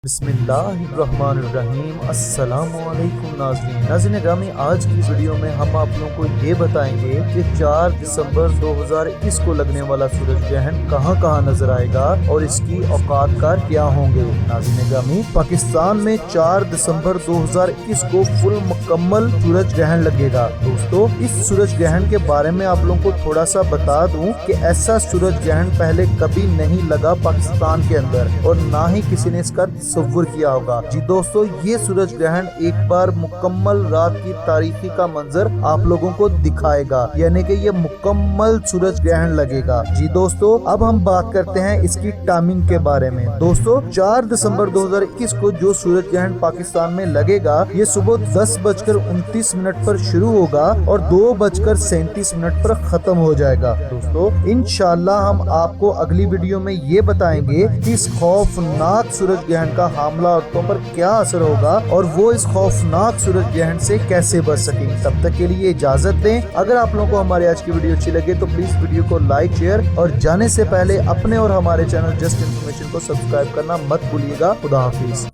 बिस्मिल्लाहिर्रहमानिर्रहीम। अस्सलाम वालेकुम नाज़रीन ग्रामी, आज की वीडियो में हम आप लोगों को ये बताएंगे कि 4 दिसंबर 2021 को लगने वाला सूरज ग्रहण कहां कहां नजर आएगा और इसकी औकात कार क्या होंगे। नाज़रीन ग्रामी, पाकिस्तान में 4 दिसंबर 2021 को फुल मुकम्मल सूरज ग्रहण लगेगा। दोस्तों, इस सूरज ग्रहण के बारे में आप लोगों को थोड़ा सा बता दूं कि ऐसा सूरज ग्रहण पहले कभी नहीं लगा पाकिस्तान के अंदर और ना ही किसी ने इसका तस्वुर किया होगा। जी दोस्तों, ये सूरज ग्रहण एक बार मुकम्मल रात की तारीखी का मंजर आप लोगों को दिखाएगा, यानी कि ये मुकम्मल सूरज ग्रहण लगेगा। जी दोस्तों, अब हम बात करते हैं इसकी टाइमिंग के बारे में। दोस्तों, 4 दिसंबर 2021 को जो सूरज ग्रहण पाकिस्तान में लगेगा, ये सुबह 10:29 पर शुरू होगा और 2:37 पर खत्म हो जाएगा। दोस्तों, इंशाअल्लाह हम आपको अगली वीडियो में ये बताएंगे कि इस खौफनाक सूरज ग्रहण का हमला औरतों पर क्या असर होगा और वो इस खौफनाक सूरज ग्रहण से कैसे बच सकेंगे। तब तक के लिए इजाजत दें। अगर आप लोगों को हमारी आज की वीडियो अच्छी लगे तो प्लीज वीडियो को लाइक, शेयर और जाने से पहले अपने और हमारे चैनल जस्ट इन्फॉर्मेशन को सब्सक्राइब करना मत भूलिएगा। खुदा हाफिज।